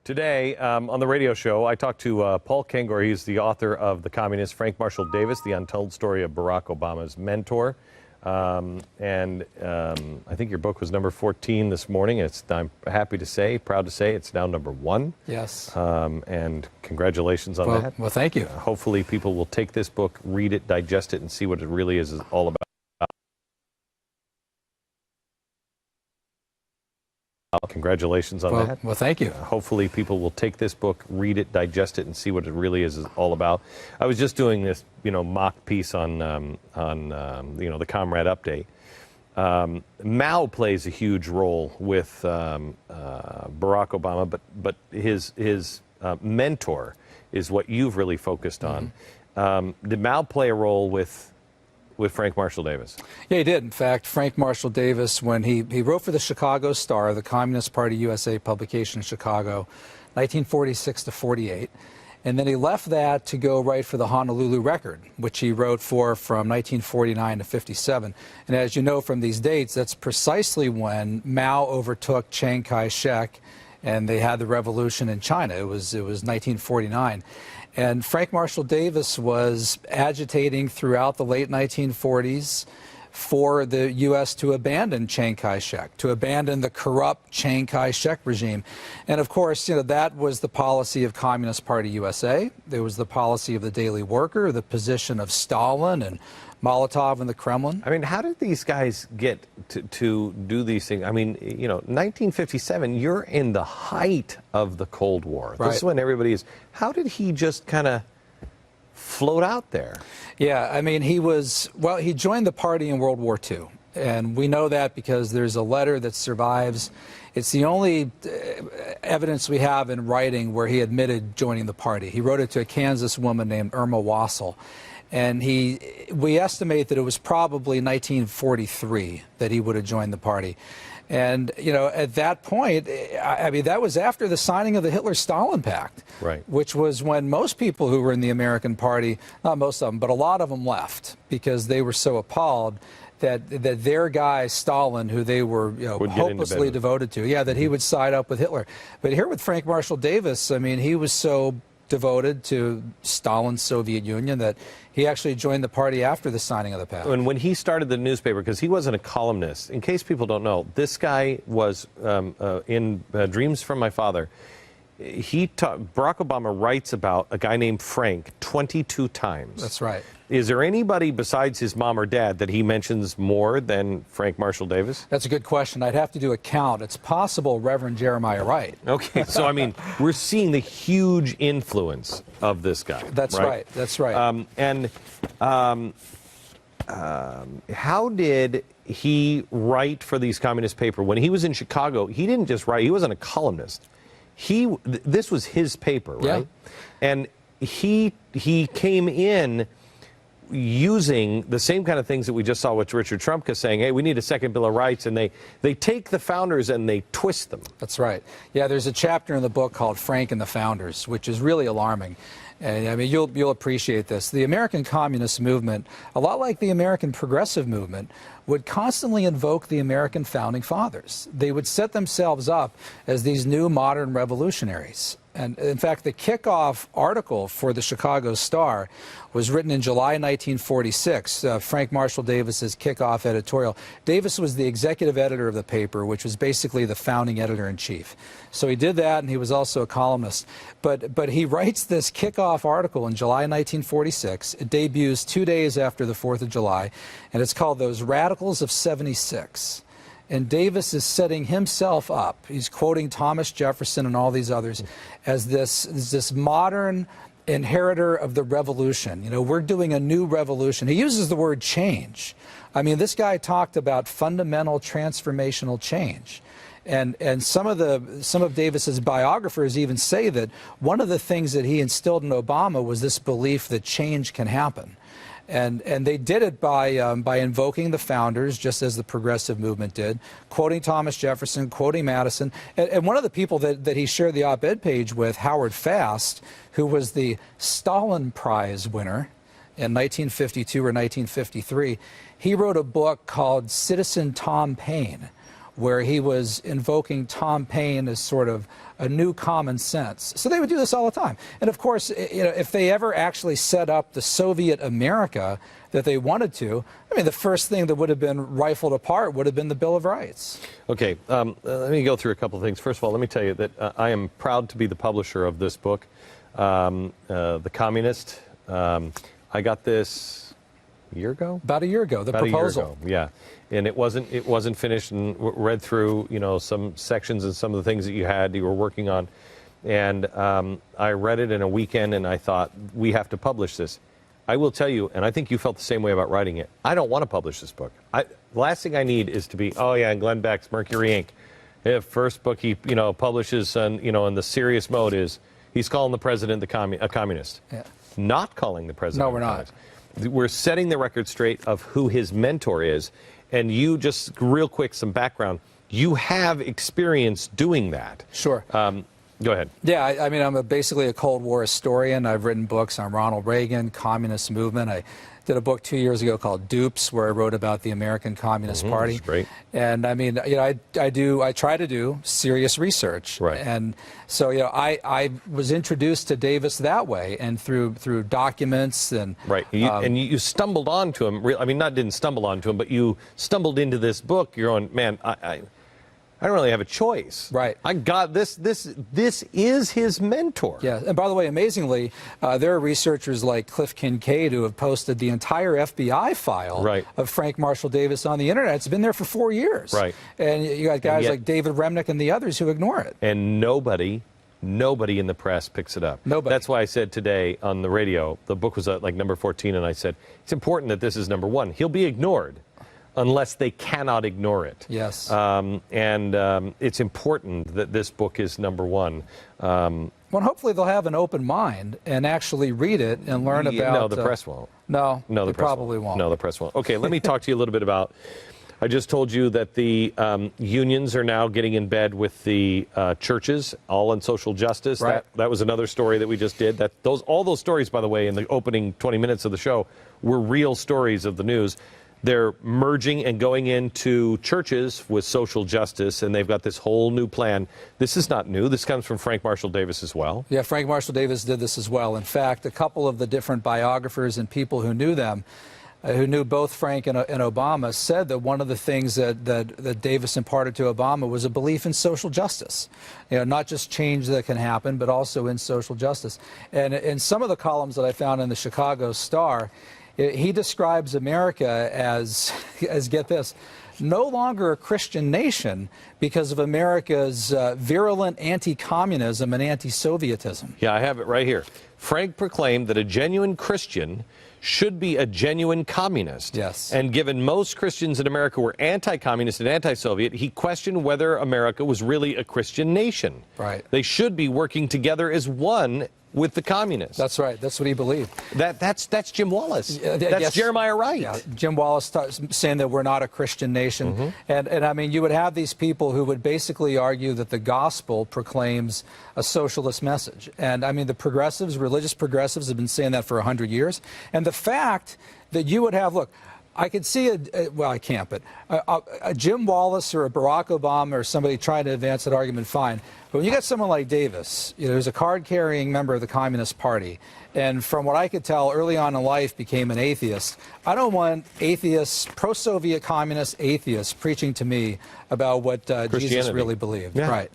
Today, on the radio show, I talked to Paul Kengor. He's the author of The Communist, Frank Marshall Davis, The Untold Story of Barack Obama's Mentor. I think your book was number 14 this morning. I'm happy to say, proud to say, it's now number 1. Yes. And congratulations on that. Well, thank you. Hopefully people will take this book, read it, digest it, and see what it really is all about. Congratulations on that. Well, thank you. Hopefully people will take this book, read it, digest it, and see what it really is all about. I was just doing this, mock piece on the Comrade Update. Mao plays a huge role with Barack Obama, but his mentor is what you've really focused on. Did Mao play a role with Frank Marshall Davis? Yeah, he did. In fact, Frank Marshall Davis, when he wrote for the Chicago Star, the Communist Party USA publication in Chicago, 1946 to 48, and then he left that to go write for the Honolulu Record, which he wrote for from 1949 to 57. And as you know from these dates, that's precisely when Mao overtook Chiang Kai-shek and they had the revolution in China. It was 1949. And Frank Marshall Davis was agitating throughout the late 1940s for the U.S. to abandon Chiang Kai-shek, to abandon the corrupt Chiang Kai-shek regime. And of course, that was the policy of Communist Party USA. It was the policy of the Daily Worker, the position of Stalin and Molotov in the Kremlin. I mean, how did these guys get to do these things? I mean, 1957, you're in the height of the Cold War. Right. This is when everybody is. How did he just kind of float out there? Yeah, I mean, he joined the party in World War II. And we know that because there's a letter that survives. It's the only evidence we have in writing where he admitted joining the party. He wrote it to a Kansas woman named Irma Wassel. And we estimate that it was probably 1943 that he would have joined the party. And, at that point, I mean, that was after the signing of the Hitler-Stalin Pact, right, which was when most people who were in the American Party, not most of them, but a lot of them left because they were so appalled that their guy, Stalin, who they were hopelessly devoted to, that he would side up with Hitler. But here with Frank Marshall Davis, I mean, he was so devoted to Stalin's Soviet Union that he actually joined the party after the signing of the pact. And when he started the newspaper, because he wasn't a columnist, in case people don't know, this guy was in Dreams from My Father. Barack Obama writes about a guy named Frank 22 times. That's right. Is there anybody besides his mom or dad that he mentions more than Frank Marshall Davis? That's a good question. I'd have to do a count. It's possible Reverend Jeremiah Wright. Okay, so I mean, we're seeing the huge influence of this guy. That's right. That's right. How did he write for these communist papers? When he was in Chicago, he didn't just write. He wasn't a columnist. This was his paper, right? Yeah. And he came in using the same kind of things that we just saw with Richard Trumka saying, hey, we need a second Bill of Rights, and they take the founders and they twist them. That's right. Yeah, there's a chapter in the book called Frank and the Founders, which is really alarming. And I mean, you'll appreciate this. The American Communist Movement, a lot like the American Progressive Movement, would constantly invoke the American Founding Fathers. They would set themselves up as these new modern revolutionaries. And in fact, the kickoff article for the Chicago Star was written in July 1946, Frank Marshall Davis's kickoff editorial. Davis was the executive editor of the paper, which was basically the founding editor-in-chief. So he did that, and he was also a columnist. But he writes this kickoff article in July 1946. It debuts 2 days after the 4th of July, and it's called Those Radicals of '76. And Davis is setting himself up. He's quoting Thomas Jefferson and all these others as this modern inheritor of the revolution. We're doing a new revolution. He uses the word change. I mean, this guy talked about fundamental transformational change. And some of Davis's biographers even say that one of the things that he instilled in Obama was this belief that change can happen. And they did it by invoking the founders, just as the progressive movement did, quoting Thomas Jefferson, quoting Madison. And one of the people that he shared the op-ed page with, Howard Fast, who was the Stalin Prize winner in 1952 or 1953, he wrote a book called Citizen Tom Paine, where he was invoking Tom Paine as sort of a new common sense. So they would do this all the time. And of course, if they ever actually set up the Soviet America that they wanted to, I mean, the first thing that would have been rifled apart would have been the Bill of Rights. Okay, let me go through a couple of things. First of all, let me tell you that I am proud to be the publisher of this book, The Communist. I got this a year ago? About a year ago, the proposal. A year ago, yeah. And it wasn't finished, and read through, some sections and some of the things that you were working on. And I read it in a weekend, and I thought, we have to publish this. I will tell you, and I think you felt the same way about writing it, I don't want to publish this book. The last thing I need is to be, oh yeah, Glenn Beck's Mercury Inc. The first book he publishes in the serious mode is he's calling the president a communist. Yeah. Not calling the president. No, we're not. We're setting the record straight of who his mentor is. And you, just real quick, some background. You have experience doing that. Sure. Go ahead. Yeah, I mean, I'm basically a Cold War historian. I've written books on Ronald Reagan, communist movement. I did a book 2 years ago called Dupes, where I wrote about the American Communist Party. That's great. And I mean, I try to do serious research. Right. And so, I was introduced to Davis that way, and through documents and. Right. And you stumbled onto him. I mean, didn't stumble onto him, but you stumbled into this book. You're on, man, I don't really have a choice. Right. I got this. This is his mentor. Yeah. And by the way, amazingly, there are researchers like Cliff Kincaid who have posted the entire FBI file of Frank Marshall Davis on the internet. It's been there for 4 years. Right. And you got guys like David Remnick and the others who ignore it. And nobody in the press picks it up. Nobody. That's why I said today on the radio, the book was like number 14, and I said, it's important that this is number 1. He'll be ignored unless they cannot ignore it. Yes. It's important that this book is number 1. Well, hopefully they'll have an open mind and actually read it and learn about... No, the press won't. No, the they press probably won't. No, the press won't. Okay, let me talk to you a little bit about... I just told you that the unions are now getting in bed with the churches, all on social justice. Right. That was another story that we just did. All those stories, by the way, in the opening 20 minutes of the show, were real stories of the news. They're merging and going into churches with social justice, and they've got this whole new plan. This is not new. This comes from Frank Marshall Davis as well. Yeah, Frank Marshall Davis did this as well. In fact, a couple of the different biographers and people who knew them, who knew both Frank and Obama, said that one of the things that Davis imparted to Obama was a belief in social justice. Not just change that can happen, but also in social justice. And in some of the columns that I found in the Chicago Star, he describes America as get this, no longer a Christian nation because of America's virulent anti-communism and anti-Sovietism. Yeah, I have it right here. Frank proclaimed that a genuine Christian should be a genuine communist. Yes. And given most Christians in America were anti-communist and anti-Soviet, he questioned whether America was really a Christian nation. Right. They should be working together as one with the communists. That's right. That's what he believed. That's Jim Wallace. That's Jeremiah Wright. Yeah. Jim Wallace saying that we're not a Christian nation. And I mean, you would have these people who would basically argue that the gospel proclaims a socialist message. And I mean, the progressives, religious progressives, have been saying that for 100 years. And the fact that you would have, look, I could see well, I can't, but a Jim Wallace or a Barack Obama or somebody trying to advance that argument, fine. But when you get someone like Davis, who's a card-carrying member of the Communist Party, and from what I could tell early on in life became an atheist, I don't want atheists, pro-Soviet communist atheists, preaching to me about what Jesus really believed. Yeah. Right.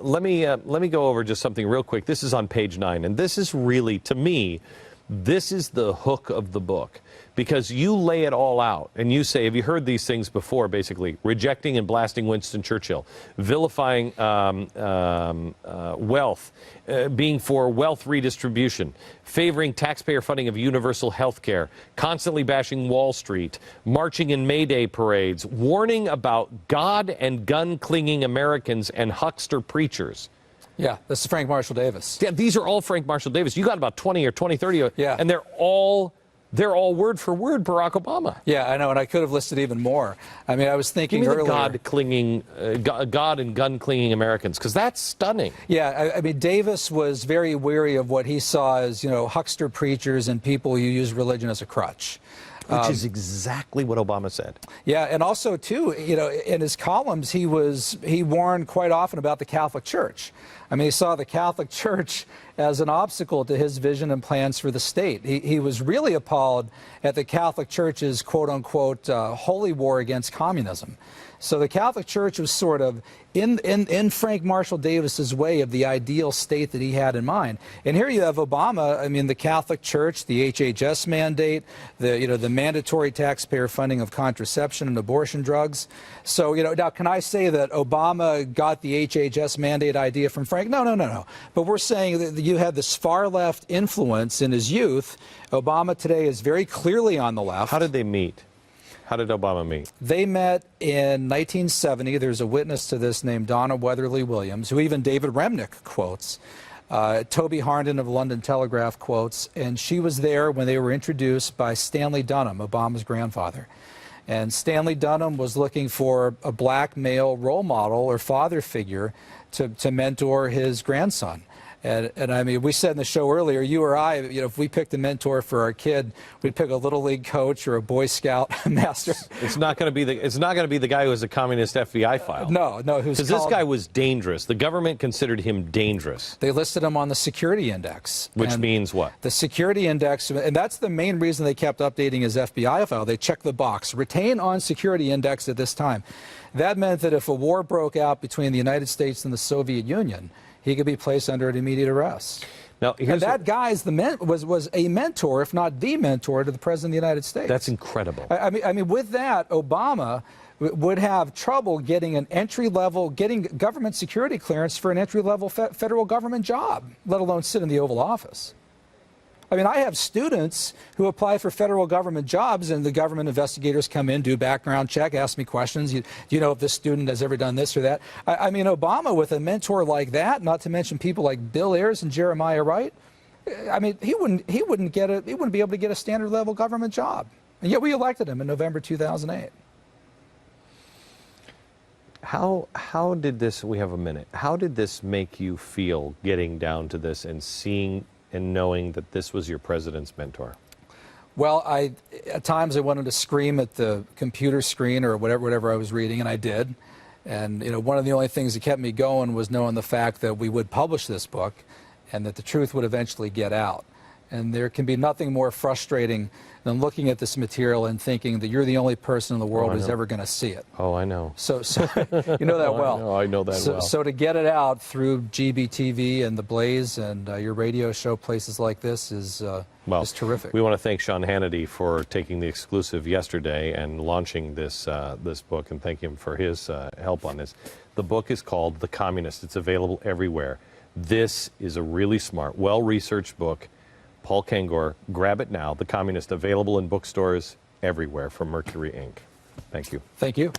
Let me go over just something real quick. This is on page 9, and this is really, to me, this is the hook of the book, because you lay it all out and you say, have you heard these things before, basically? Rejecting and blasting Winston Churchill, vilifying wealth, being for wealth redistribution, favoring taxpayer funding of universal health care, constantly bashing Wall Street, marching in May Day parades, warning about God and gun-clinging Americans and huckster preachers. Yeah, this is Frank Marshall Davis. Yeah, these are all Frank Marshall Davis. You got about 20 or 30, yeah, and they're all word for word Barack Obama. Yeah, I know, and I could have listed even more. I mean, I was thinking earlier. God and gun-clinging Americans, because that's stunning. Yeah, I mean, Davis was very weary of what he saw as, huckster preachers and people who use religion as a crutch. Which is exactly what Obama said. Yeah, and also too, you know, in his columns, he warned quite often about the Catholic Church. I mean, he saw the Catholic Church as an obstacle to his vision and plans for the state. He was really appalled at the Catholic Church's quote-unquote holy war against communism. So the Catholic Church was sort of in Frank Marshall Davis's way of the ideal state that he had in mind. And here you have Obama. I mean, the Catholic Church, the HHS mandate, the mandatory taxpayer funding of contraception and abortion drugs. So, you know, now can I say that Obama got the HHS mandate idea from Frank? No. But we're saying that you had this far left influence in his youth. Obama today is very clearly on the left. How did they meet? How did Obama meet? They met in 1970. There's a witness to this named Donna Weatherly Williams, who even David Remnick quotes. Toby Harnden of the London Telegraph quotes. And she was there when they were introduced by Stanley Dunham, Obama's grandfather. And Stanley Dunham was looking for a black male role model or father figure to mentor his grandson. And I mean, we said in the show earlier, you or I, you know, if we picked a mentor for our kid, we'd pick a little league coach or a Boy Scout master. It's not going to be the guy who was a communist FBI file. No, because this guy was dangerous. The government considered him dangerous. They listed him on the security index. Which means what? The security index, and that's the main reason they kept updating his FBI file. They checked the box, retain on security index at this time. That meant that if a war broke out between the United States and the Soviet Union, he could be placed under an immediate arrest. Now, and that guy was a mentor, if not the mentor, to the President of the United States. That's incredible. I mean, with that, Obama would have trouble getting getting government security clearance for an entry-level federal government job, let alone sit in the Oval Office. I mean, I have students who apply for federal government jobs, and the government investigators come in, do background check, ask me questions. Do you know if this student has ever done this or that? I mean, Obama with a mentor like that, not to mention people like Bill Ayers and Jeremiah Wright, I mean, he wouldn't be able to get a standard level government job. And yet we elected him in November 2008. How did this, we have a minute, how did this make you feel getting down to this and seeing and knowing that this was your president's mentor? Well, at times I wanted to scream at the computer screen or whatever I was reading, and I did. And you know, one of the only things that kept me going was knowing the fact that we would publish this book and that the truth would eventually get out. And there can be nothing more frustrating than looking at this material and thinking that you're the only person in the world who's ever going to see it. Oh, I know. So you know that well. I know that well. So to get it out through GBTV and The Blaze and your radio show, places like this, is terrific. We want to thank Sean Hannity for taking the exclusive yesterday and launching this book, and thank him for his help on this. The book is called The Communist. It's available everywhere. This is a really smart, well-researched book. Paul Kengor, grab it now. The Communist, available in bookstores everywhere from Mercury Inc. Thank you. Thank you.